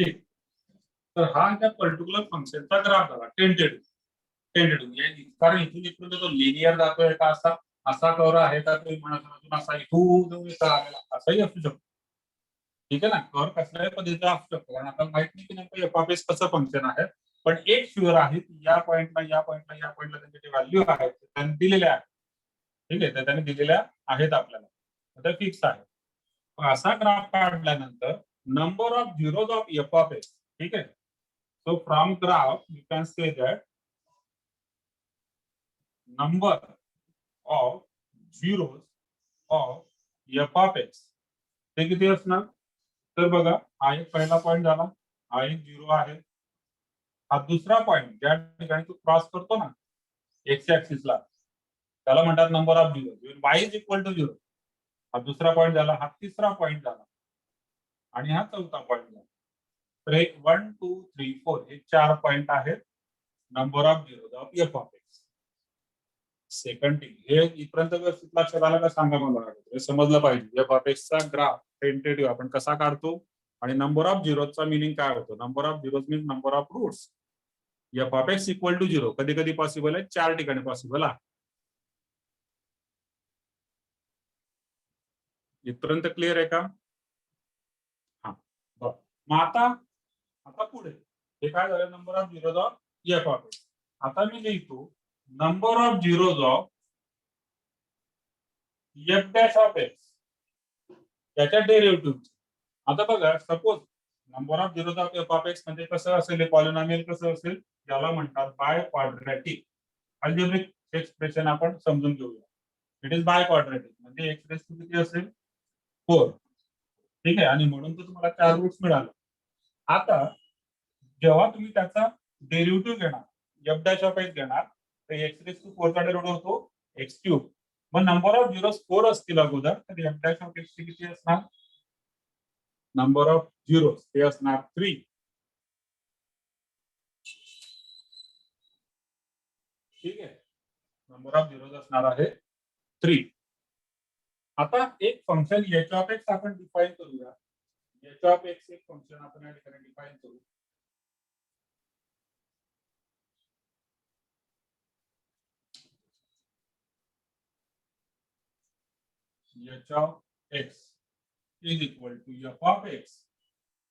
ठीक. तर हा त्या पर्टिक्युलर फंक्शनचा ग्राफ झाला टेंटेटिव्ह कारण इथून इकडून तो लिनियर जातोय का असा असा कर्व आहे का तो म्हणून असा इथून असाही असू शकतो. ठीक आहे ना, कर्व कसल्याही पद्धतीचा असू शकतो कारण आपल्याला माहित नाही की नेमकं एफ कसं फंक्शन आहे. पण एक शुअर आहे की या पॉईंटला त्यांचे जे व्हॅल्यू आहेत त्यांनी दिलेल्या आहेत. ठीक आहे, तर त्यांनी दिलेल्या आहेत आपल्याला, तर फिक्स आहे. असा ग्राफ काढल्यानंतर number of zeros of F ठीक आहे. So from graph you can say that number of zeros of f of x ते किती असणार? तर बघा, हा एक पहिला पॉइंट झाला, हा एक 0 आहे. हा दुसरा पॉइंट ज्या ठिकाणी तो क्रॉस करतो ना एक्स ऍक्सिसला त्याला म्हणतात number of zero. y is equal to 0. हा दुसरा पॉइंट झाला, हा तिसरा पॉइंट झाला आणि हा चौथा पॉइंट झाला. तर 1 2 3 4 हे 4 पॉइंट आहेत number of zeros of F of x. Second thing, हे इथपर्यंत व्यवस्थित लक्षात आलं का सांगा मला, हे समजलं पाहिजे. एफ ऑफ एक्सचा ग्राफ टेंटेटिव्ह आपण कसा काढतो आणि नंबर ऑफ झिरोजचा मिनिंग काय होतो. Number of zeros means number of roots. F of x equal to 0 कधी कधी पॉसिबल आहे, 4 ठिकाणी पॉसिबल आहे. इथपर्यंत क्लिअर आहे का? हा बरं, मग आता पुढे हे काय झालं, number of zeros of F of x. आता मी लिहितो number of zeros of F dash of x त्याच्या डेरिव्हेटिव्ह. आता बघा, suppose number of zeros of F of x म्हणजे कसं असेल, पॉलिनॉमियल कसं असेल, याला म्हणतात बाय क्वाड्रॅटिक अल्जेब्रिक एक्सप्रेशन. आपण समजून घेऊया. इट इज बाय क्वाड्रॅटिक म्हणजे एक्स रेस टू किती असेल 4. ठीक आहे, आणि म्हणून तर तुम्हाला 4 रूट्स मिळाले. आता जेव्हा तुम्ही त्याचा डेरिव्हेटिव्ह घेणार एफ डॅश ऑफ एक्स घेणार तर एक्स रेस टू 4 चा डेरिव्हेटिव्ह होतो एक्स क्यूब. मग नंबर ऑफ झिरोज 4 असतील अगोदर, तर एफ डॅश ऑफ एक्स किती असणार, नंबर ऑफ झिरोज ते असणार 3. ठीक आहे, नंबर ऑफ झिरोज असणार आहे 3. आता एक फंक्शन एच ऑफ एक्स आपण डिफाइन करूया. एच ऑफ एक्स एक फंक्शन आपण या ठिकाणी डिफाइन करू. H of x is equal to F of x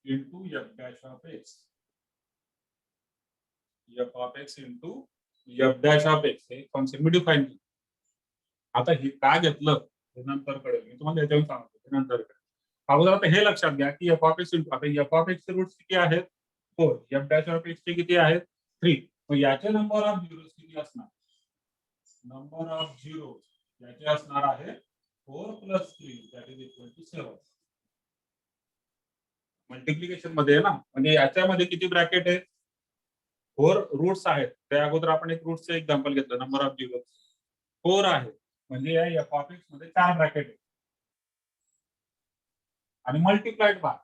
into F dash of X. F of x into F dash of X हे function मी define केलं. आता हे काय घेतलं हे नंतर कळेल, मी तुम्हाला याच्यावर सांगतो ते नंतर कळेल. अगोदर आता हे लक्षात घ्या की एफ ऑफ एक्स इंटू, आता एफ ऑफ एक्स चे रूट्स किती आहेत 4, एफ डॅश ऑफ एक्स चे किती आहेत 3. मग याचे नंबर ऑफ झिरोज किती असणार, नंबर ऑफ झिरोज याचे असणार आहे 4 plus 3 that is equal to 7. Multiplication मध्ये आहे ना, म्हणजे याच्यामध्ये किती ब्रॅकेट आहे 4 रूट्स आहेत. त्या अगोदर आपण एक रूटचं एक्झाम्पल घेतलं, नंबर ऑफ झिरोज 4 आहे म्हणजे या एफ ऑफ एक्स मध्ये 4 ब्रॅकेट आहे आणि multiplied by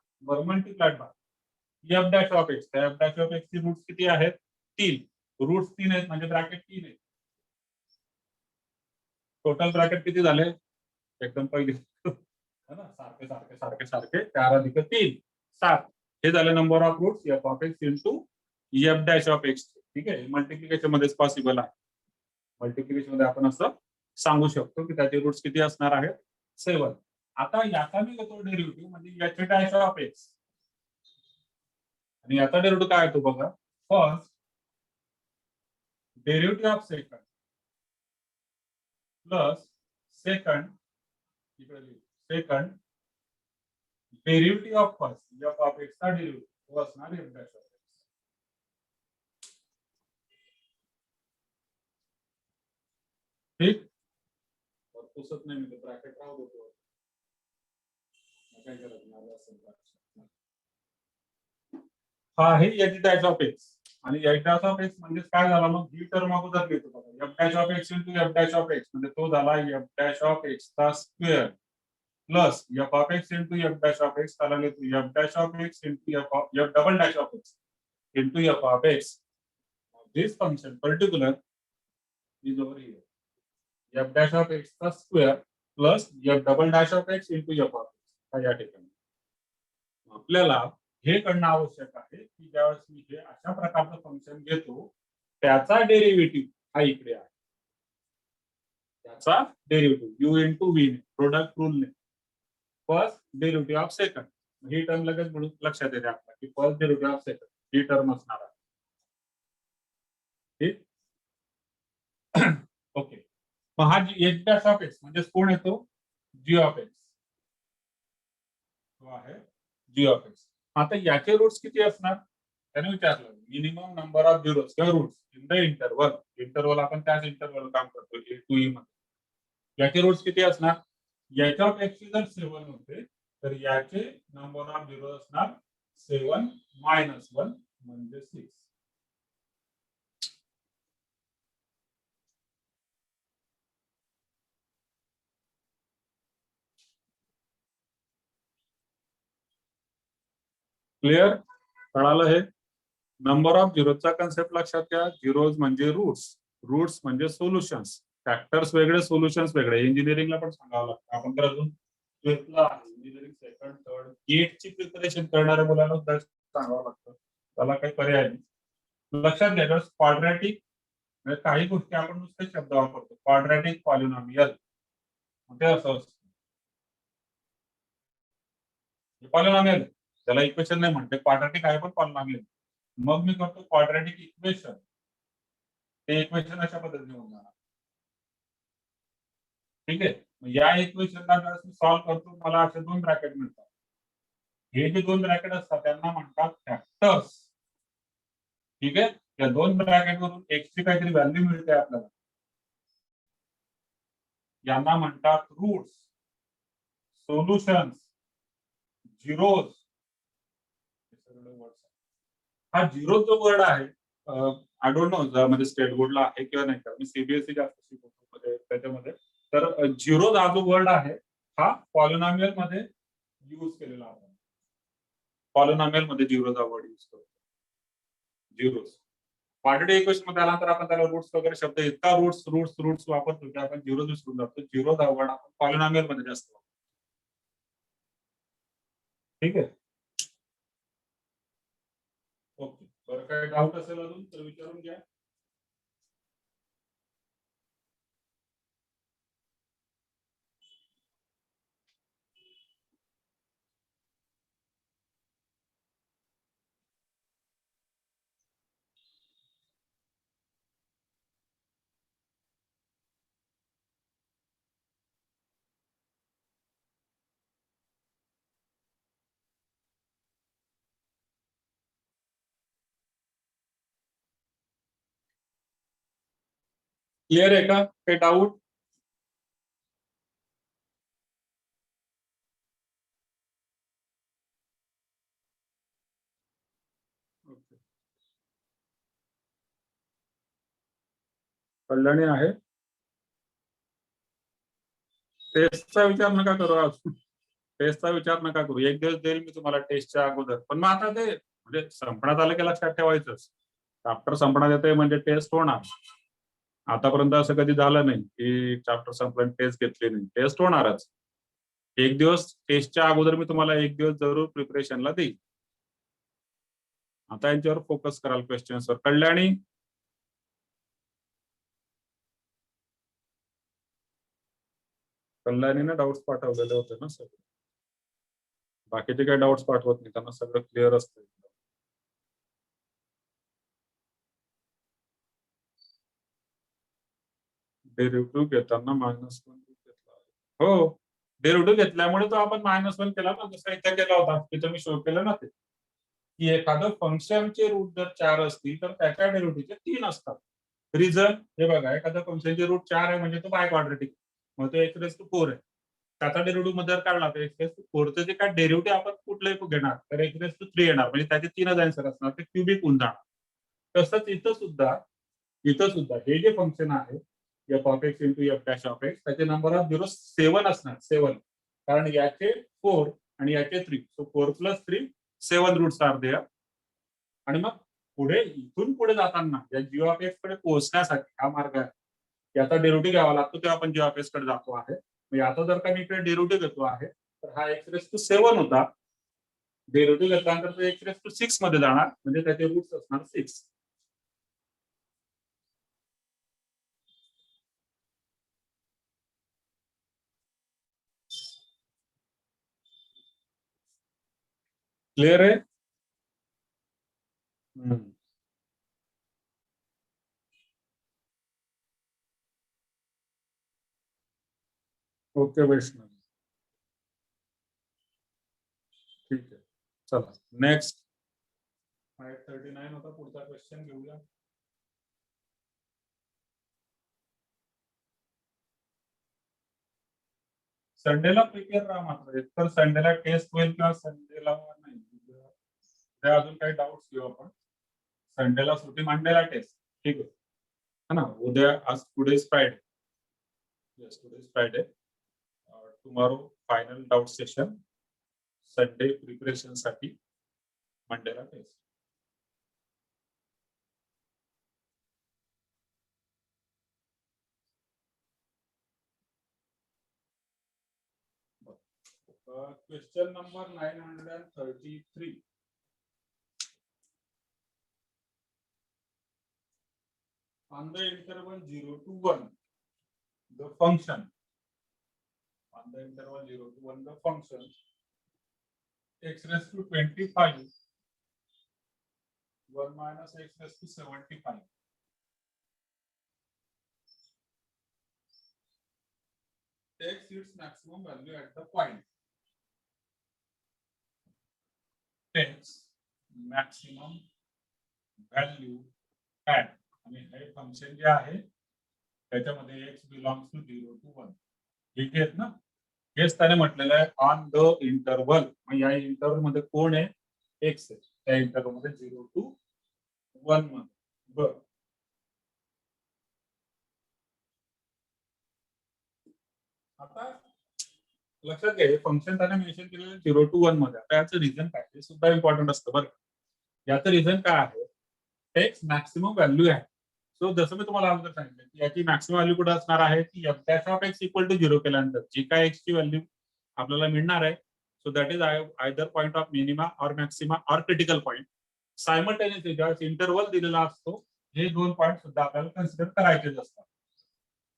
F dash of x. त्या एफ डॅश ऑफ एक्स ची रूट्स किती आहेत 3. रूट्स 3 आहेत म्हणजे ब्रॅकेट 3 आहे. टोटल ब्रॅकेट किती झाले एकदम पहिले है ना, सारखे सारखे सारखे सारखे 4 अधिक 3 7. हे झाले number of roots F of x into F dash of X. ठीक आहे, मल्टिप्लिकेशन मध्येच पॉसिबल आहे. मल्टिप्लिकेशन मध्ये आपण असं सांगू शकतो की त्याचे रूट्स किती असणार आहेत 7. आता याचा मी घेतो डेरिव्हेटिव्ह म्हणजे एच डॅश ऑफ एक्स आणि याचा डेरिव्हेटिव्ह काय येतो बघा, first derivative of second plus second derivative of first F of x चा डेरिव्हेटिव्ह असणार एफ डॅश ऑफ एक्स. ठीक, पुसत नाही मी ब्रॅकेट राहू देतो, काय करत नाही असेल. हा आहे एच डॅश ऑफ एक्स आणि एच डॅश ऑफ एक्स म्हणजे काय झाला, मग ही टर्म अगोदर घेतो बघा, F dash of x into F dash of x म्हणजे तो झाला एफ डॅश ऑफ एक्स चा square plus F of x into F dash of x त्याला घेतो F dash of x into F double dash of x into f of x. This function particular is over here f dash of x चा square plus f double dash of x into f of x. या ठिकाणी आपल्याला हे करणं आवश्यक आहे की ज्यावेळेस मी हे अशा प्रकारचं फंक्शन घेतो त्याचा डेरिव्हेटिव्ह हा इकडे आहे, त्याचा derivative u into v product रूलने फर्स्ट डेरिव्हेटिव्ह ऑफ सेकंड ही टर्म लगेच म्हणून लक्षात येते आपला की फर्स्ट डेरिव्हेटिव्ह ऑफ सेकंड ही टर्म असणार आहे. ठीक ओके. मग हा एच डॅश ऑफ एक्स म्हणजे कोण येतो जी ऑफ एक्स तो आहे जी ऑफ एक्स. आता याचे रूट्स किती असणार त्याने विचारलं मिनिमम नंबर ऑफ झिरोज किंवा रूट्स इन द इंटरवल आपण त्याच इंटरवल काम करतो ए टू ई मध्ये याचे रूट्स किती असणार एच ऑफ एक्स जर 7 होते तर याचे नंबर ऑफ झिरो असणार 7 मायनस 1 म्हणजे 6. क्लिअर कळालं हे नंबर ऑफ झिरोचा कन्सेप्ट लक्षात घ्या. झिरोज म्हणजे रूट्स म्हणजे सोल्युशन्स फॅक्टर्स वेगळे सोल्युशन्स वेगळे. इंजिनिअरिंगला पण सांगावं लागतं आपण तर अजून 12th ला इंजिनिअरिंग सेकंड थर्ड गेटची प्रिपरेशन करणाऱ्या मुलांना सुद्धा सांगावं लागतं त्याला काही पर्याय नाही. लक्षात घ्या क्वाड्रॅटिक काही गोष्टी आपण नुसते शब्द वापरतो क्वाड्रॅटिक पॉलिनॉमियल ते असं असतं पॉलिनॉमियल त्याला इक्वेशन नाही म्हणते क्वाड्रॅटिक आहे पण पॉलिनॉमियल. मग मी करतो क्वाड्रॅटिक इक्वेशन ते इक्वेशन अशा पद्धतीने होणार. ठीक आहे या इक्वेशनला जर मी सॉल्व्ह करतो मला असे 2 ब्रॅकेट मिळतात. हे जे 2 ब्रॅकेट असतात त्यांना म्हणतात फॅक्टर्स. ठीक आहे या 2 ब्रॅकेट वरून एक्स ची काहीतरी व्हॅल्यू मिळते आपल्याला यांना म्हणतात रूट्स सोल्युशन्स झिरोज. हा झिरो जो वर्ड आहे आय डोंट नो म्हणजे स्टेट बोर्डला आहे किंवा नाही मी सीबीएसई जास्त शिकवतो त्याच्यामध्ये तर झिरो हा जो वर्ड आहे हा पॉलिनॉमियल मध्ये यूज केलेला आहे. पॉलिनॉमियल मध्ये झिरोचा वर्ड यूज करतो झिरोज. क्वाड्रॅटिक इक्वेशन मध्ये आल्यानंतर आपण त्याला रूट्स वगैरे शब्द इतका रूट्स वापरतो की आपण झिरो विसरून जातो. झिरो हा वर्ड आपण पॉलिनॉमियल मध्ये जास्त वापरतो. ठीक आहे ओके बरं काय डाऊट असेल अजून तर विचारून घ्या. क्लिअर आहे का काही डाऊट. कल्याणी आहे टेस्टचा विचार नका करू आज टेस्टचा विचार नका करू. एक दिवस देईल मी तुम्हाला टेस्टच्या अगोदर पण मग आता ते म्हणजे संपण्यात आलं की लक्षात ठेवायचंच चॅप्टर संपण्यात येते म्हणजे टेस्ट होणार. आतापर्यंत असं कधी झालं नाही की चॅप्टर संपलं टेस्ट घेतली नाही टेस्ट होणारच. एक दिवस टेस्टच्या अगोदर मी तुम्हाला एक दिवस जरूर प्रिपरेशनला देईल. आता यांच्यावर फोकस कराल क्वेश्चन्सवर. कल्याणी कल्याणीने डाऊट्स पाठवलेले होते ना सगळे बाकीचे काही डाऊट्स पाठवत नाही त्यांना सगळं क्लिअर असतं. डेरिव्हेटिव्ह घेताना -1 घेतला हो डेरिव्हेटिव्ह घेतल्यामुळे तो आपण -1 केला ना जसा इथे केला होता तिथे मी शो केलं ना ते की एखादं फंक्शनचे रूट जर 4 असतील तर त्याच्या डेरिव्हेटिव्हचे 3 असतात. रिझन हे बघा एखाद्या फंक्शनचे रूट 4 आहे म्हणजे तो बाय क्वाड्रेटिक मग तो x⁴ आहे. त्याचा डेरिव्हेटिव्ह मध्ये काढला तर x⁴ चे काय डेरिव्हेटिव्ह आपण कुठलंही घेणार तर x�3 येणार म्हणजे त्याचे 3च आन्सर असणार ते क्युबिक होऊन जाणार. तसंच इथं सुद्धा हे जे फंक्शन आहे f of x into f dash of x त्याचे नंबर ऑफ झिरो 7 असणार 7 कारण याचे 4 आणि याचे 3 सो 4 + 3 7 रूट्स आर देअर. आणि मग पुढे इथून पुढे जाताना या जी ऑफ एक्स कडे पोहोचण्यासाठी हा मार्ग आहे याचा डेरिव्हेटिव्ह घ्यावा लागतो तेव्हा आपण जी ऑफ एक्स कडे जातो आहे. याचा जर का मी इकडे डेरिव्हेटिव्ह घेतो आहे तर हा x⁻⁷ होता डेरिव्हेटिव्ह घेतल्यानंतर ते x⁶ मध्ये जाणार, म्हणजे त्याचे रूट्स असणार 6. क्लिअर आहे? ओके वैष्णव, ठीक आहे. चला नेक्स्ट 39 होता, पुढचा क्वेश्चन घेऊया. संडेला प्रिपेअर राहा मात्र, एकतर संडेला टेस्ट होईल किंवा संडेला नाही. त्या अजून काही डाऊट्स घेऊ आपण. संडेला सुट्टी, मंडेला टेस्ट, ठीक आहे है ना. उद्या, आज today's Friday, yes today's Friday, tomorrow final doubt session, Sunday preparation साठी, मंडेला taste. Question number 933. On the interval 0 to 1, the function, on the interval 0 to 1, the function x raised to 25, 1 minus x raised to 75. Takes its maximum value at the point. Takes maximum value at, आणि हे function जे आहे त्याच्यामध्ये x belongs to 0 to 1, ठीक आहे ना. हेच त्याने म्हटलेलं आहे ऑन द इंटरवल. मग या इंटरवल मध्ये कोण आहे? x आहे. त्या इंटरवल मध्ये 0 to 1 मध्ये. बरं, आता लक्षात घ्या, हे फंक्शन त्याने मेन्शन केलेलं 0 to 1 मध्ये. आता याचं रिझन काय, हे सुद्धा इम्पॉर्टंट असतं बरं. याचं रिझन काय आहे? एक्स मॅक्सिमम व्हॅल्यू आहे. सो जसं मी तुम्हाला अगोदर सांगितलं की याची मॅक्सिमम व्हॅल्यू कुठे असणार आहे, की f(x) इक्वल टू 0 केल्यानंतर जी काय x ची व्हॅल्यू आपल्याला मिळणार आहे, so that is either point of minima or maxima or critical point. Simultaneously ज्यावेळेस इंटरवल दिलेला असतो, हे दोन पॉइंट सुद्धा आपल्याला कन्सिडर करायचे असतात.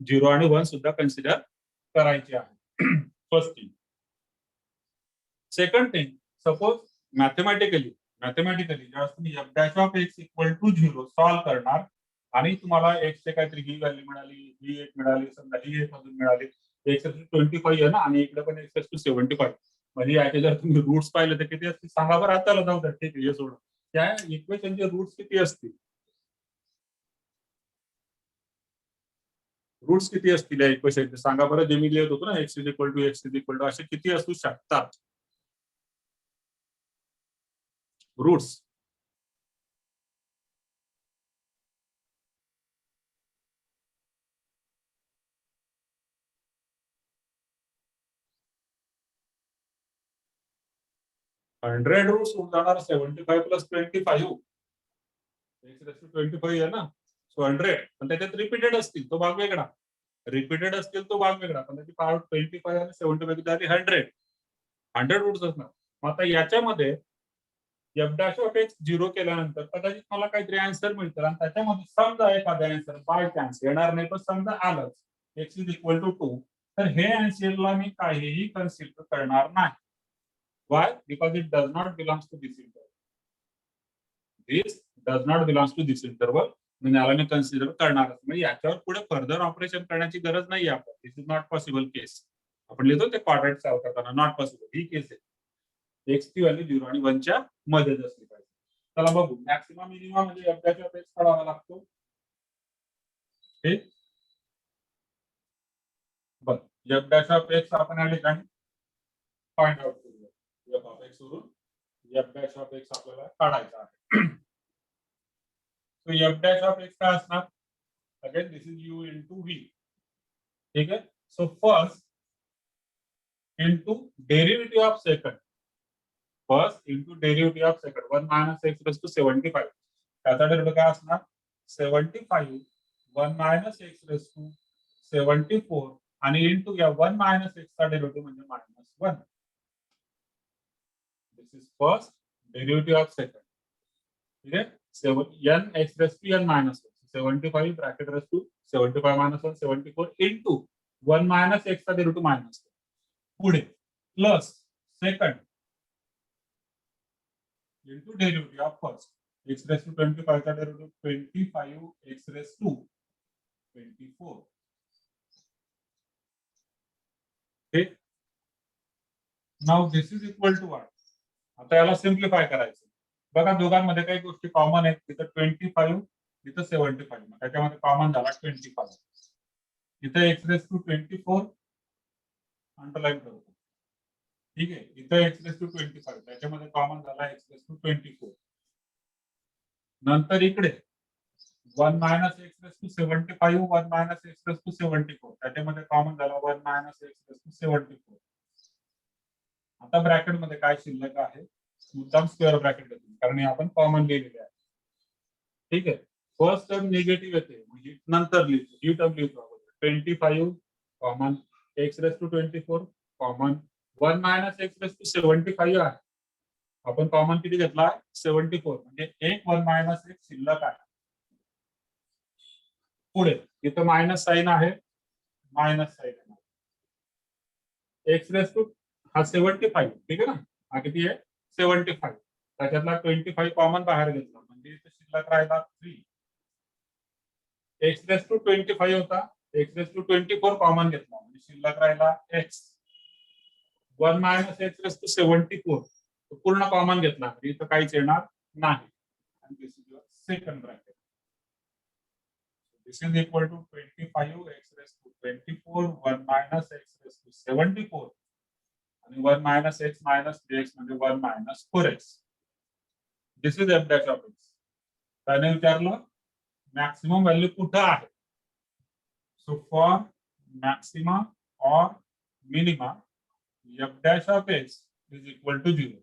0 आणि 1 सुद्धा कन्सिडर करायचे आहे. First thing. Second thing, suppose mathematically ज्यावेळेस तुम्ही f(x) इक्वल टू 0 सॉल्व्ह करणार आणि तुम्हाला x चे काहीतरी ही व्हॅल्यू मिळाली, ही एक मिळाली, समजा ही एक अजून मिळाली, x⁻25 आहे ना, आणि इकडे पण x⁻75. म्हणजे याचे जर तुम्ही रूट्स पाहिले तर किती असतील सांगा बरं. आता जाऊ द्या, ठीक आहे, हे सोडून त्या इक्वेशनचे रूट्स किती असतील? रूट्स किती असतील या इक्वेशनचे सांगा बरं. जे मी लिहित होतो ना, x=x=, असे किती असू शकतात रूट्स? हंड्रेड रूट्स होऊन जाणार. 75 + 25, x⁻25 आहे ना, सो 100. पण त्याच्यात रिपीटेड असतील तो भाग वेगळा, रिपीटेड असतील तो भाग वेगळा. पण त्याची पॉवर 25 आणि 75 झाली 100 रूट्स असणार. मग आता याच्यामध्ये f'(x) 0 केल्यानंतर कदाचित मला काहीतरी आन्सर मिळतं, आणि त्याच्यामध्ये समजा एखादा आन्सर बाय चान्स येणार नाही, पण समजा आलंच x=2, तर हे आन्सरला मी काहीही कन्सिडर करणार नाही. Why? Because it does not belongs to this interval. This does not belongs to this interval. म्हणजे याला मी कन्सिडर करणार. म्हणजे याच्यावर पुढे फर्दर ऑपरेशन करण्याची गरज नाही आपण. दिस इज नॉट पॉसिबल केस. आपण लिहितो ते क्वाड्रेंट सॉल्व्ह करताना नॉट पॉसिबल ही केस आहे. x ची व्हॅल्यू 0 आणि 1 च्या मध्येच असली पाहिजे. चला बघू. मॅक्सिमम मिनिमम म्हणजे f'(x) काढावा लागतो. ठीक, बघ f'(x) आपण या ठिकाणी फाइंड आउट करूया. f(x) वरून f'(x) आपल्याला काढायचा आहे. तो f'(x) काय असणार? Again this is u into v. ठीक आहे. So first into derivative of second. First into derivative of second. 1 minus x⁻75. त्याचा डेरिव्हेटिव्ह काय असणार? 75 1 minus x⁻74 आणि इंटू या 1 minus x चा डेरिव्हेटिव्ह म्हणजे -1. This is first derivative of second. ठीक आहे. n x raise to n minus 75 bracket raise to 75 minus 1 74 into 1 minus x चा डेरिवेटिव्ह मायनस पुढे plus second into derivative of first x raise to 25 चा derivative 25 x raise to 24. ठीक. Now this is equal to what. आता याला simplify करायचं. बघा दोघांमध्ये काही गोष्टी कॉमन आहेत. तिथं 25 इथं 75 त्याच्यामध्ये कॉमन झाला 25. इथं एक्स रेस टू 24 अंडरलाईन करतो. ठीक आहे. इथं एक्स रेस टू 25 त्याच्यामध्ये कॉमन झाला एक्स रेस टू 24. नंतर इकडे 1 minus x raise to 75 1 minus x raise to 74 त्याच्यामध्ये कॉमन झाला 1 मायनस एक्स रेस टू 74. आता ब्रॅकेट मध्ये काय शिल्लक आहे मुद्दाम स्क्वेअर ब्रॅकेट घेतो कारण हे आपण कॉमन लिहिलेले आहे. ठीक आहे. फर्स्ट टर्म निगेटिव्ह येते म्हणजे नंतर लिहितो ही टर्म लिहितो 25 common X raise to 24 common 1 minus x raise to 75 आहे. आपण कॉमन किती घेतला 74 म्हणजे एक 1 मायनस एक शिल्लक आहे. पुढे इथं मायनस साइन आहे minus sign X raise to हा 75 ठीक आहे ना. हा किती आहे 75 त्याच्यातला 25 कॉमन बाहेर घेतला म्हणजे इथं शिल्लक राहिला 3. एक्स रेस टू 25 होता एक्स रेस टू 24 कॉमन घेतला म्हणजे शिल्लक राहिला X. 1 minus x raise to 74 पूर्ण कॉमन घेतला म्हणजे इथं काहीच येणार नाही. आणि this is your second bracket. This is equal to 25 x raise to 24 1 minus x raise to 74 आणि 1 मायनस एक्स मायनस 3x म्हणजे 1 minus 4x. This is f dash of x. त्याने विचारलं मॅक्सिमम व्हॅल्यू कुठं आहे. सो फॉर मॅक्सिमा और minima f dash of x is equal to 0.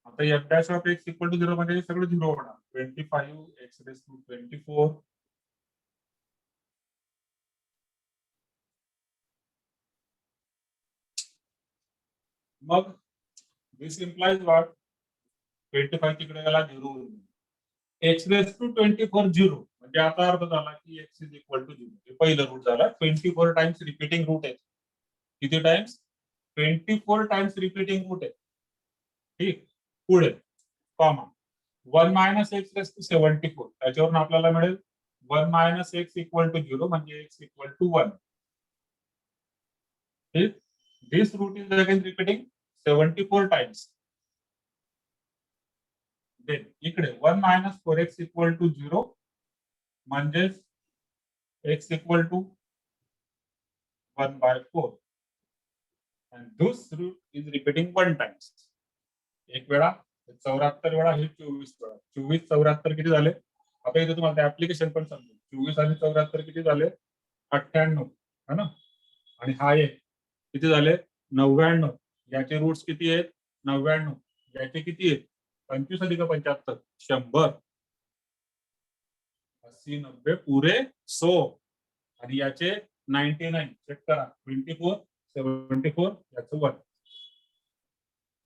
आता f dash of x equal to 0 म्हणजे सगळं 0 होणार. 25 एक्स रेस टू 24 मग दिस इम्प्लाइज व्हॉट 25 तिकडे गेला 0 होईल. एक्स रेस टू 24 0 म्हणजे आता अर्थ झाला की एक्स इज इक्वल टू 0. हे पहिलं रूट झाला. 24 टाइम्स रिपीटिंग रूट आहे. किती टाइम्स 24 टाइम्स रिपीटिंग रूट आहे. ठीक. पुढे comma 1 minus x raise to 74 त्याच्यावरून आपल्याला मिळेल 1 मायनस एक्स इक्वल टू 0 म्हणजे एक्स इक्वल टू 1. ठीक. This root is again repeating 74 times. Then इकडे 1 मायनस 4x इक्वल टू 0 म्हणजेच x equal to 1/4 and this root is repeating 1 times. एक वेळा 74 वेळा हे 24 वेळा 24 74 किती झाले. आता इथे तुम्हाला ऍप्लिकेशन पण समजेल. 24 आणि 74 किती झाले 98 है ना. आणि हा एक किती झाले 99. याचे रूट्स किती आहेत 99. याचे किती आहेत 25 अधिक 75 100. 80 90 पुरे 100 आणि याचे 99 चेक करा 24 74 याचं 1.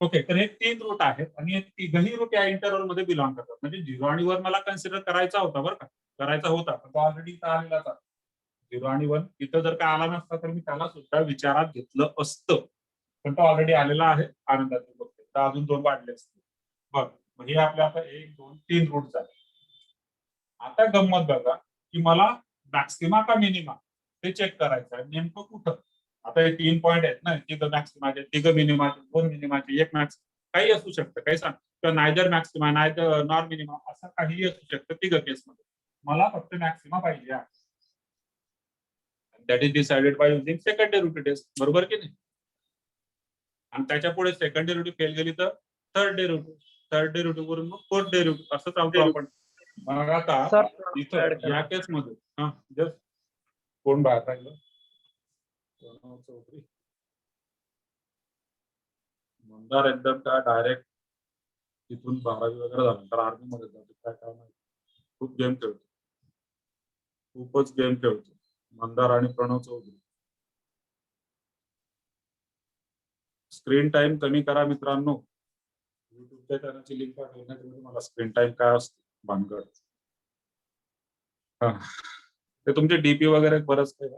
ओके. तर हे 3 रूट आहेत आणि हे तिघही रूट या इंटरव्हल मध्ये बिलॉंग करतात. म्हणजे 0 आणि 1 मला कन्सिडर करायचा होता बरं का. करायचा होता पण तो ऑलरेडी इथं आलेलाच आहे. 0 आणि 1 इथं जर का आला नसता तर मी त्याला सुद्धा विचारात घेतलं असतं. पण तो ऑलरेडी आलेला आहे आनंदाची गोष्ट. तर अजून 2 वाढले असते. बघ हे आपले आता 1 2 3 रूट झाले. आता गंमत बघा की मला मॅक्सिमा का मिनिमा ते चेक करायचं आहे नेमकं कुठं. आता हे 3 पॉईंट आहेत ना. तिघं मॅक्सिमाचे 3 मिनिमाचे 2 मिनिमाचे 1 मॅक्स काही असू शकतं काही सांग किंवा neither maxima neither nor minima असं काहीही असू शकतं तिघं केसमध्ये. मला फक्त मॅक्सिमा पाहिजे आहे. That is decided by using second derivative test. बरोबर की नाही. आणि त्याच्या पुढे सेकंड डेरिव्हेटिव्ह फेल गेली तर थर्ड डेरिव्हेटिव्ह वरून मग फोर्थ डेरिव्हेटिव्ह असं चालतो आपण. मग आता इथं या केसमध्ये हा जस्ट कोण बाहेर राहिलं मंदार एकदम काय डायरेक्ट तिथून 12वी वगैरे झाल्यानंतर आर्मी मध्ये जातो काय काय माहिती. खूप गेम खेळतो खूपच गेम खेळतो मंदार आणि प्रणव चौधरी. स्क्रीन टाइम कमी करा मित्रांनो. युट्यूबच्या चॅनलची लिंक पाठवण्यात तुम्हाला स्क्रीन टाइम काय असतो भानगड. हा. ते तुमचे डीपी वगैरे बरंच काही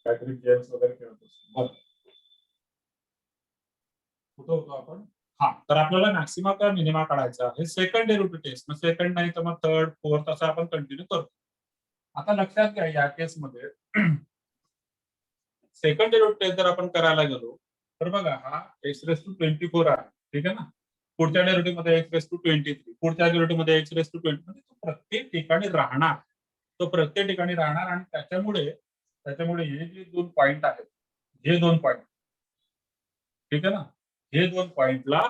काहीतरी गेम्स वगैरे खेळत असतो. कुठं होतो आपण? हा, तर आपल्याला मॅक्सिमा का मिनिमा काढायचा आहे. सेकंड डेरिव्हेटिव्ह टेस्ट, मग सेकंड नाही तर मग थर्ड फोर्थ असं आपण कंटिन्यू करतो. आता लक्षात घ्या या केसमध्ये सेकंड डेरिव्हेटिव्ह टेस्ट जर आपण करायला गेलो तर बघा हा x⁻24 आहे, ठीक आहे ना. पुढच्या डेरिव्हेटिव्ह मध्ये x⁻23, पुढच्या डेरिव्हेटिव्ह मध्ये x⁻20, म्हणजे तो प्रत्येक ठिकाणी राहणार, तो प्रत्येक ठिकाणी राहणार. आणि त्याच्यामुळे हे जे दोन पॉइंट आहेत, हे दोन पॉइंट, ठीक आहे ना, हे दोन पॉइंटला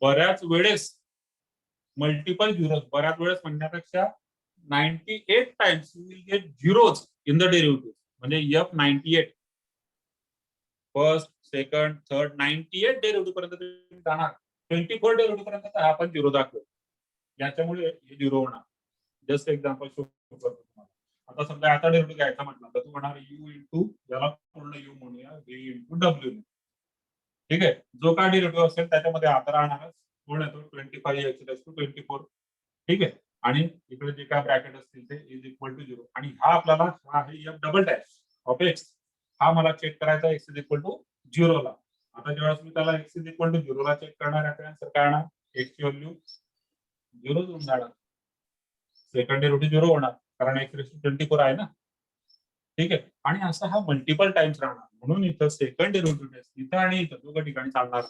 बऱ्याच वेळेस मल्टिपल झिरोज, बऱ्याच वेळेस म्हणण्यापेक्षा 98 times you will get zeros in the derivative. म्हणजे F98 first second third 98 derivative पर्यंत जाणार. 24 डेरिव्हेटिव्ह पर्यंत आपण झिरो दाखवू. याच्यामुळे हे झिरो होणार. जस्ट एक्झाम्पल शो करतो तुम्हाला. आता समजा आता डेरिव्हेटिव्ह घ्यायचा म्हटलं तर तू म्हणणार u इंटू, याला पूर्ण u म्हणूया, v इंटू w. ठीक आहे. जो काय डेरिव्हेटिव्ह असेल त्याच्यामध्ये आता राहणार कोण येतो 25x⁻24. ठीक आहे. आणि इकडे जे काय ब्रॅकेट असतील ते इज इक्वल टू 0. आणि हा आपल्याला हा आहे f double dash of x. हा मला चेक करायचा x इज इक्वल टू 0 ला. आता ज्यावेळेस मी त्याला x इज इक्वल टू 0 ला चेक करणार आहे, आन्सर काय येणार? x ची व्हॅल्यू 0 होऊन जाणार. सेकंड डेरिव्हेटिव्ह 0 होणार कारण x⁻24 आहे ना. ठीक आहे. आणि असा हा मल्टिपल टाइम्स राहणार. म्हणून इथं सेकंड डेरिव्हेटिव्ह टेस्ट इथं आणि इथं दोघं ठिकाणी चालणार.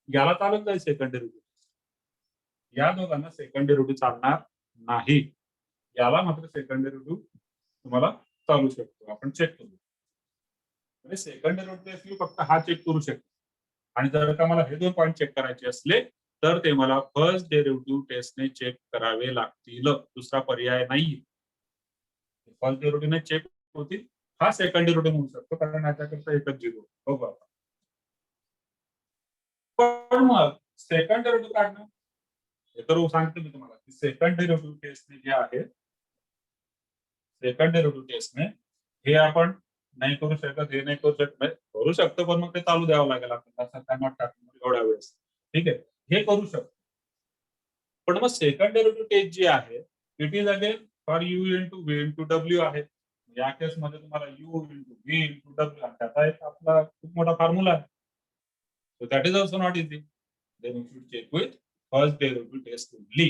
याला चालत जाईल सेकंड डेरिव्हेटिव्ह, या दोघांना सेकंड डेरिव्हेटिव्ह चालणार नाही. याला मात्र सेकंड डेरिव्हेटिव्ह तुम्हाला चालू शकतो, आपण चेक करू. म्हणजे सेकंड डेरिव्हेटिव्ह फक्त हा चेक करू शकतो. आणि जर का मला हे दोन पॉईंट चेक करायचे असले तर ते मला फर्स्ट डेरिव्हेटिव्ह टेस्टने चेक करावे लागतील. दुसरा पर्याय नाही. फर्स्ट डेरिव्हेटिव्हने चेक होतील. हा सेकंड डेरिव्हेटिव्ह होऊ शकतो कारण याच्याकरता एकच झिरो. बघू आता. पण मग सेकंड डेरिव्हेटिव्ह काढणं हे तर सांगतो मी तुम्हाला की सेकंड डेरिव्हेटिव्ह टेस्टने जे आहे, सेकंड डेरिव्हेटिव्ह टेस्टने हे आपण नाही करू शकत, हे नाही करू शकत. करू शकतो पण मग ते चालू द्यावं लागेल आपल्याला एवढ्या वेळेस. ठीक आहे. हे करू शकतो. पण मग सेकंड डेरिव्हेटिव्ह टेस्ट जी आहे it is again for u into v into w आहे. या केसमध्ये तुम्हाला u into v into w त्याचा एक आपला खूप मोठा फॉर्म्युला आहे. So that is also not easy. Then you should check with first derivative test only.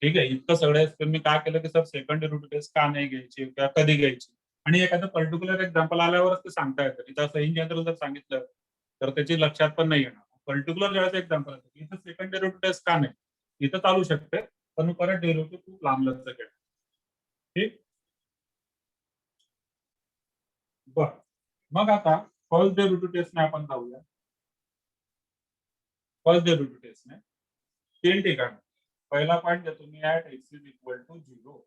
ठीक आहे. इतकं सगळं मी काय केलं की सर सेकंड डेरिव्हेटिव्ह टेस्ट का नाही घ्यायची किंवा कधी घ्यायची, आणि एखादं पर्टिक्युलर एक्झाम्पल आल्यावरच ते सांगता येतं. इथं असं इन जनरल जर सांगितलं तर त्याची लक्षात पण नाही येणार. पर्टिक्युलर ज्यावेळेस एक्झाम्पल येतं इथं सेकंड डेरिव्हेटिव्ह टेस्ट का नाही, इथं चालू शकते पण परत डेरिव्हेटिव्ह खूप लांब लचक आहे. ठीक. बर, मग आता फर्स्ट डेरिव्हेटिव्ह टेस्टने आपण जाऊया. फर्स्ट डेरिव्हेटिव्ह टेस्टने 3 ठिकाणी पहिला पॉईंट देतो मी at x is equal to 0.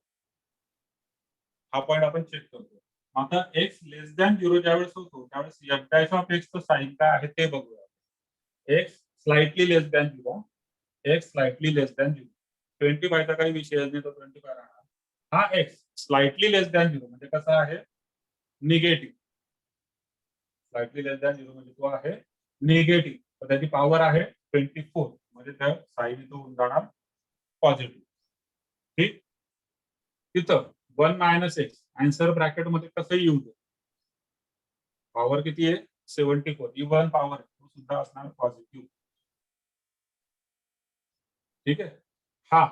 हा पॉईंट आपण चेक करतो. आता x लेस दॅन 0 ज्यावेळेस होतो त्यावेळेस f डॅश ऑफ x चं साइन काय आहे ते बघूया. x स्लाइटली लेस दॅन 0, x स्लाइटली लेस दॅन 0. 25 चा काही विषय नाही, तो 25 राहणार. हा x स्लाइटली लेस दॅन 0 म्हणजे कसा आहे? निगेटिव्ह. स्लाइटली लेस दॅन 0 म्हणजे तो आहे निगेटिव्ह. तर त्याची पॉवर आहे 24 म्हणजे त्या साइन इथं होऊन जाणार पॉझिटिव्ह. ठीक. तिथं 1 मायनस x आन्सर ब्रॅकेट मध्ये कसं येऊ दे. पॉवर किती आहे? 74. इवन पॉवर तो सुद्धा असणार पॉझिटिव्ह. ठीक आहे. हा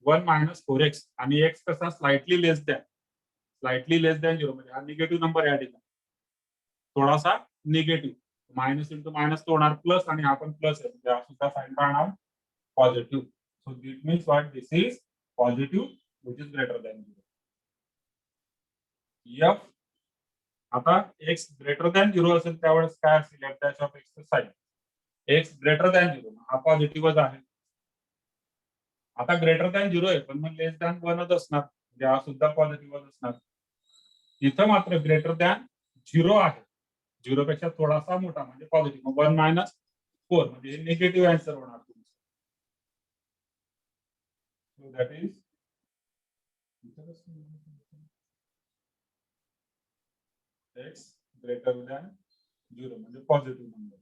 1 मायनस 4x आणि x कसा स्लाइटली लेस दॅन 0 म्हणजे हा निगेटिव्ह नंबर या ठिकाणी थोडासा निगेटिव्ह. मायनस इंटू मायनस तो होणार प्लस आणि हा पण प्लस आहे म्हणजे हा सुद्धा साइन राहणार positive. So that means what this is positive which is greater than 0. F आता x ग्रेटर दॅन 0 असेल त्यावेळेस काय असेल f डॅश ऑफ x चं साइन. x ग्रेटर दॅन 0 हा पॉझिटिव्हच आहे. आता ग्रेटर दॅन 0 आहे पण मग लेस दॅन 1च असणार म्हणजे हा सुद्धा पॉझिटिव्हच असणार. इथं मात्र ग्रेटर दॅन 0 आहे. 0 पेक्षा थोडासा मोठा म्हणजे पॉझिटिव्ह. मग 1 मायनस 4 म्हणजे निगेटिव्ह आन्सर होणार तुमचं. So that is x greater than 0 म्हणजे पॉझिटिव्ह नंबर.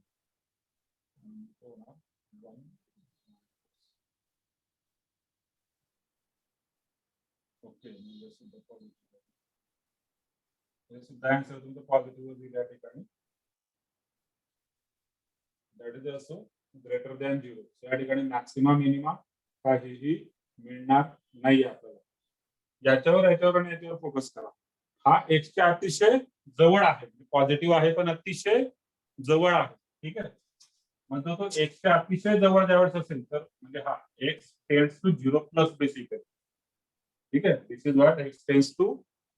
ओके, म्हणजे सुद्धा पॉझिटिव्ह, हे सुद्धा आन्सर तुमचं पॉझिटिव्ह दिलं या ठिकाणी. That is also greater than 0. या ठिकाणी मॅक्सिमा मिनिमा काहीही मिळणार नाही आपल्याला. याच्यावर आणि याच्यावर फोकस करा. हा एक्सच्या अतिशय जवळ आहे, पॉझिटिव्ह आहे पण अतिशय जवळ आहे. ठीक आहे, म्हणजे तो एक्सच्या अतिशय जवळ ज्यावेळेस असेल तर म्हणजे हा x tends to 0 plus basically. ठीक आहे, this is what x tends to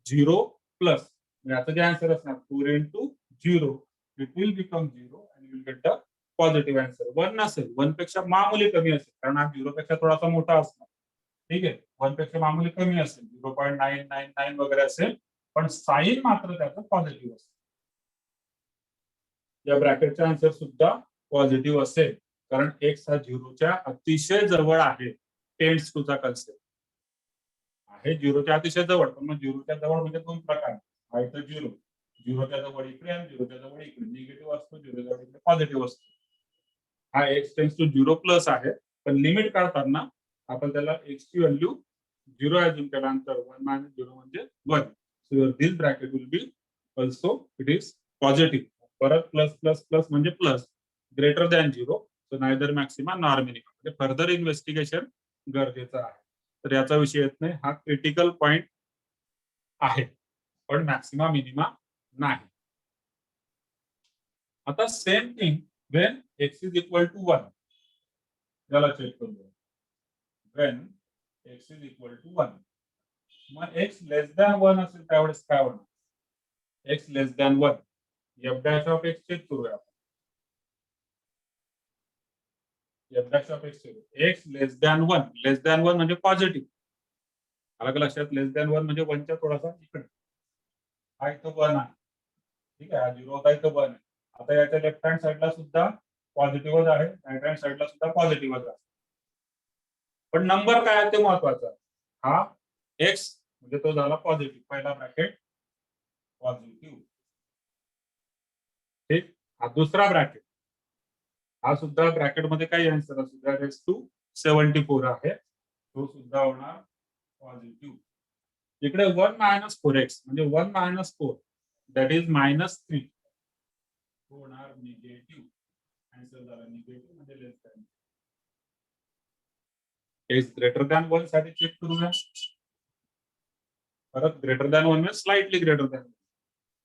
0 plus. याचं जे आन्सर असणार 4 into 0 it will become 0 and you will get the positive answer. 1 नसेल, 1 पेक्षा मामूली कमी असेल, कारण हा 0 पेक्षा थोडासा मोठा असणार. ठीक आहे, 1 पेक्षा मामूली कमी असेल, 0.999 वगैरे असेल, पण साईन मात्र त्याचं पॉझिटिव्ह असेल. या ब्रॅकेटचा आन्सर सुद्धा पॉझिटिव्ह असेल, कारण एक्स हा 0च्या अतिशय जवळ आहे. टेन्स टू चा कन्सेप्ट आहे 0च्या अतिशय जवळ, पण मग 0च्या जवळ म्हणजे 2 प्रकार आहे. तर 0च्या जवळ इकडे आणि 0च्या जवळ इकडे. निगेटिव्ह असतो, 0च्या जवळ इकडे पॉझिटिव्ह असतो. हा एक्स टेन्स टू 0 प्लस आहे, पण लिमिट काढताना आपण त्याला एक्स ची व्हॅल्यू 0 ऍज्युम केल्यानंतर 1 मायनस 0 म्हणजे 1. So this bracket will be also it is positive. परत प्लस प्लस प्लस म्हणजे plus, greater than 0. So neither maxima nor minima. म्हणजे फर्दर इन्व्हेस्टिगेशन गरजेचं आहे. तर याचा विषय येत नाही, हा क्रिटिकल पॉइंट आहे, पण मॅक्सिमा मिनिमा नाही. आता same thing when X is equal to 1. याला चेक करूया. When X is equal to 1, मग एक्स लेस दॅन 1 असेल त्यावेळेस काय होणार? X less than 1, f dash of x check करूया. F dash of x x less than 1. Less than 1 म्हणजे positive. आलं का लक्षात? लेस दॅन 1 म्हणजे 1च्या थोडासा इकडे. हा इथं 1 आहे. ठीक आहे, हा 0 होता, इथं 1 आहे. आता याच्या लेफ्ट हँड साईडला सुद्धा पॉझिटिव्हच आहे, राईट हँड साईडला सुद्धा पॉझिटिव्हच आहे. पण नंबर काय आहे ते महत्वाचं. हा एक्स म्हणजे तो झाला पॉझिटिव्ह, पहिला ब्रॅकेट पॉझिटिव्ह. ठीक, हा दुसरा ब्रॅकेट, हा सुद्धा ब्रॅकेट मध्ये काही आन्सर असू द्या, रेस टू 74 आहे, तो सुद्धा होणार पॉझिटिव्ह. इकडे 1 मायनस 4x म्हणजे 1 मायनस 4 दॅट इज -3 होणार निगेटिव्ह. आन्सर झाला निगेटिव्ह म्हणजे less than. X greater than 1 साठी चेक करूया. परत ग्रेटर दॅन 1 म्हणजे slightly greater than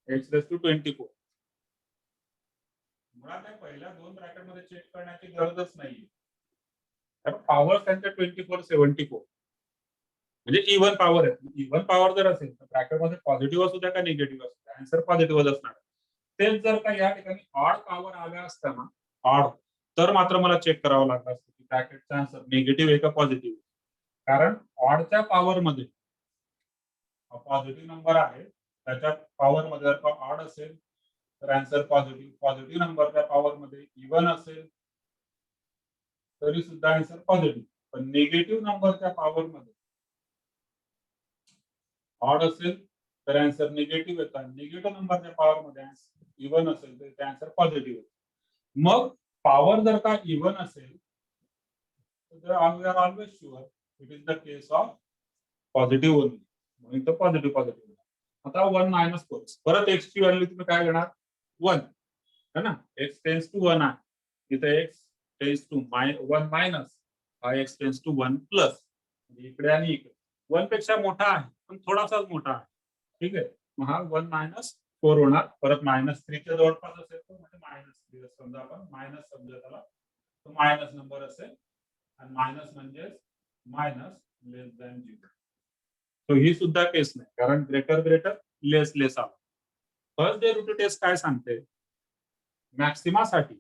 X raise to 24. मुळात पहिल्या दोन ब्रॅकेट मध्ये चेक करण्याची गरजच नाहीये, कारण पॉवर त्यांच्या 24 74 म्हणजे इव्हन पॉवर आहे. इव्हन पॉवर जर असेल तर ब्रॅकेट मध्ये पॉझिटिव्ह असू द्या का निगेटिव्ह असू द्या, आन्सर पॉझिटिव्ह असणार. तेच जर का या ठिकाणी ऑड पॉवर आल्या असताना ऑड, तर मात्र मला चेक करावं लागलं असतं की ब्रॅकेटचा आन्सर निगेटिव्ह आहे का पॉझिटिव्ह. कारण ऑडच्या पॉवर मध्ये पॉझिटिव्ह नंबर आहे, त्याच्या पॉवर मध्ये जर का ऑड असेल तर आन्सर पॉझिटिव्ह. पॉझिटिव्ह नंबरच्या पॉवर मध्ये इव्हन असेल तरी सुद्धा आन्सर पॉझिटिव्ह. पण निगेटिव्ह नंबरच्या पॉवर मध्ये ऑड असेल तर आन्सर निगेटिव्ह येतात. निगेटिव्ह नंबरच्या पॉवर मध्ये इव्हन असेल तर आन्सर पॉझिटिव्ह येतो. मग पॉवर जर का इव्हन असेल तर we are always sure it is the case of positive only, म्हणून तो पॉझिटिव्ह पॉझिटिव्ह. आता 1 मायनस 4, परत एक्स ची व्हॅल्यू तुम्ही काय घेणार? 1 है ना, एक्स टेन्स टू 1 आहे, तिथे एक्स टेन्स टू 1 मायनस, हा एक्स टेन्स टू 1 प्लस, इकडे आणि इकडे 1 पेक्षा मोठा आहे पण थोडासाच मोठा आहे. ठीक आहे, मग हा 1 मायनस 4 होणार. परत -3 च्या जवळपास असेल तर म्हणजे -3 समजा, आपण मायनस समजा त्याला, तो मायनस नंबर असेल आणि मायनस म्हणजे मायनस लेस दॅन 0. तो ही सुद्धा केस नाही, कारण ग्रेटर ग्रेटर लेस लेस आला. फर्स्ट डेरिव्हेटिव्ह टेस्ट काय सांगते? मॅक्सिमासाठी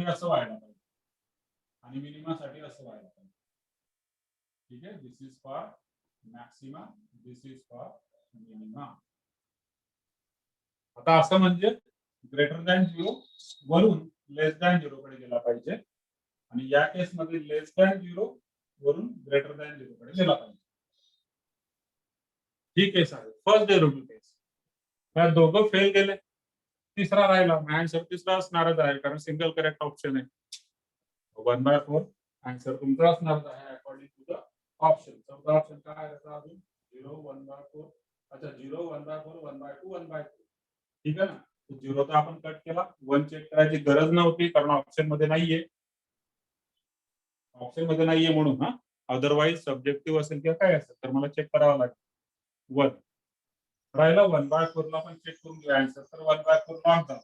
असं व्हायला पाहिजे आणि मिनिमासाठी असं व्हायला पाहिजे. ठीक आहे, this is for maxima, this is for minima. आता असं म्हणजे ग्रेटर दॅन 0 वरून लेस दॅन 0 कडे गेला पाहिजे, आणि या केस मध्ये लेस दॅन 0 वरून ग्रेटर दॅन 0 कडे गेला पाहिजे. ही केस आहे फर्स्ट डेरिव्हेटिव्ह केस. त्या दोघं फेल गेले, तिसरा राहिला, आन्सर तिसरा असणारच आहे कारण सिंगल करेक्ट ऑप्शन आहे. 1/4 आन्सर तुमचा असणारच आहे अकॉर्डिंग टू द ऑप्शन. चौथा ऑप्शन काय आहे त्याचा अजून 0 1/4. अच्छा 0 1/4 1/2 1/3. ठीक आहे ना. 0 तर आपण कट केला. 1 चेक करायची गरज नव्हती कारण ऑप्शन मध्ये नाहीये. ऑप्शन मध्ये नाहीये म्हणून हा. अदरवाईज सब्जेक्टिव्ह असेल किंवा काय असेल तर मला चेक करावं लागेल. 1 राहिला 1/4 ला पण चेक करून घ्या आन्सर. तर 1/4 लॉक झाला.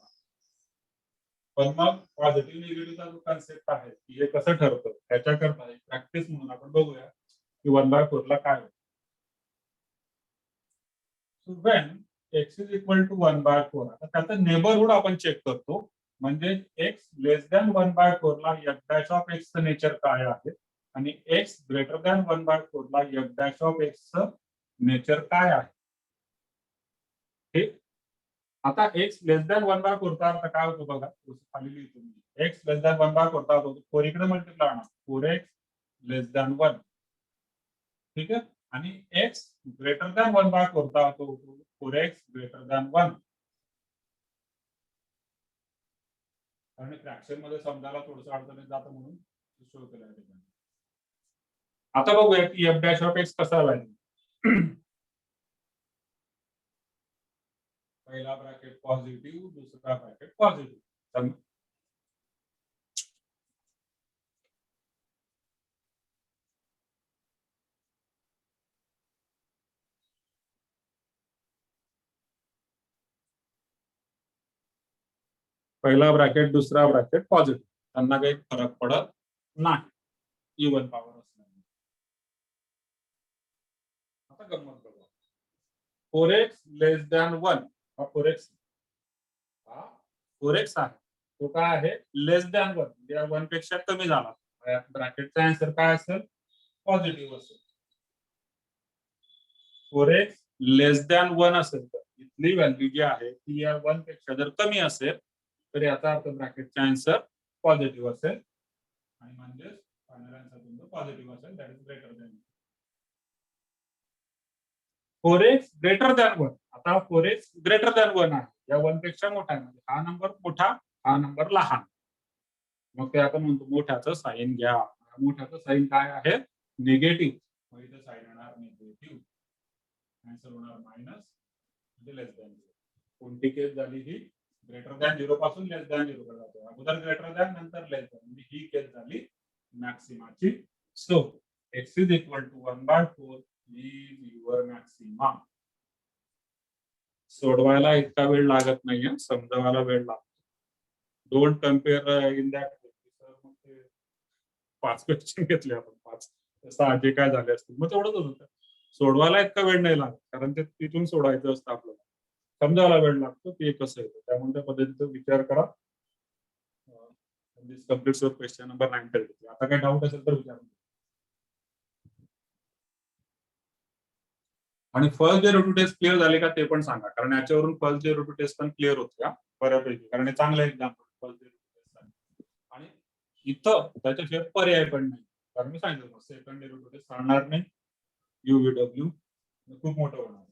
पण मग पॉझिटिव्ह निगेटिव्हचा जो कन्सेप्ट आहे हे कसं ठरतं त्याच्याकरता एक प्रॅक्टिस म्हणून आपण बघूया की 1/4 ला काय होतं. So when x is equal to 1/4 आता त्याचा नेबरहुड आपण चेक करतो. म्हणजे x लेस दॅन 1/4 ला f डॅश ऑफ x चं नेचर काय आहे आणि x ग्रेटर दॅन 1/4 ला f डॅश ऑफ x चं नेचर काय आहे. ठीक. आता x लेस दॅन 1/4 चा अर्थ काय होतो बघा. खाली लिहितो मी. x लेस दॅन 1/4 चा होतो 4 इकडे मल्टिप्लाय होणार 4x लेस दॅन 1. ठीक आहे. आणि x ग्रेटर दॅन 1/4 चा होतो 4x ग्रेटर दॅन 1. कारण फ्रॅक्शन मध्ये समजायला थोडंसं अडचणीत जातं म्हणून शो केलं आहे. आता बघूया की f डॅश ऑफ x कसा व्हायचा. पहिला ब्रॅकेट पॉझिटिव्ह दुसरा ब्रॅकेट पॉझिटिव्ह. पहिला ब्रॅकेट दुसरा ब्रॅकेट पॉझिटिव्ह त्यांना काही फरक पडत नाही इवन पॉवर असल्याने. आता गंमत बघा 4x लेस दॅन 1 हा 4x हा 4x आहे तो काय आहे लेस दॅन 1 म्हणजे 1 पेक्षा कमी झाला. ब्रॅकेटचा आन्सर काय असेल पॉझिटिव्ह असेल. 4x लेस दॅन 1 असेल तर इथली व्हॅल्यू जी आहे ती या 1 पेक्षा जर कमी असेल तर याचा अर्थ ब्रॅकेटचा आन्सर पॉझिटिव्ह असेल आणि म्हणजे फायनल आन्सर तुमचा पॉझिटिव्ह असेल that is greater than 4x greater than 1. आता 4x ग्रेटर दॅन 1 आहे या 1 पेक्षा मोठा आहे म्हणजे हा नंबर मोठा हा नंबर लहान. मग ते आपण म्हणतो मोठ्याचं साइन घ्या. मोठ्याचं साइन काय आहे निगेटिव्ह. मग इथे साइन येणार निगेटिव्ह. आन्सर होणार मायनस म्हणजे लेस दॅन 0. कोणती केस झाली ही ग्रेटर दॅन 0 पासून लेस दॅन 0 कडे जातो. अगोदर ग्रेटर दॅन नंतर लेस दॅन म्हणजे ही केस झाली मॅक्सिमाची. So x is equal to 1/4 is your maxima. सोडवायला इतका वेळ लागत नाहीये समजावायला वेळ लागतो. डोंट कम्पेअर इन दॅट मग ते 5 क्वेश्चन घेतले आपण 5 जे काय झाले असतील मग तेवढंच होतं. सोडवायला इतका वेळ नाही लागत कारण ते तिथून सोडवायचं असतं आपल्याला. समजायला वेळ लागतो की कसं येतं त्यामुळे त्या पद्धतीचा विचार करा. दिस कम्प्लीट्स युअर क्वेश्चन नंबर 9. आता काही डाऊट असेल तर विचारा. आणि फर्स्ट डे रोटू टेस्ट क्लिअर झाले का ते पण सांगा कारण याच्यावरून फर्स्ट डे रोटू टेस्ट पण क्लिअर होते का बऱ्यापैकी कारण हे चांगलं एक्झाम्पल फर्स्ट डे रोटू टेस्ट. आणि इथं त्याच्याशिवाय पर्याय पण नाही कारण मी सांगितलं सेकंड डे रोटू टेस्ट सांगणार नाही. UVW खूप मोठं होणार.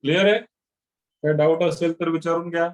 क्लिअर आहे. काही डाऊट असेल तर विचारून घ्या.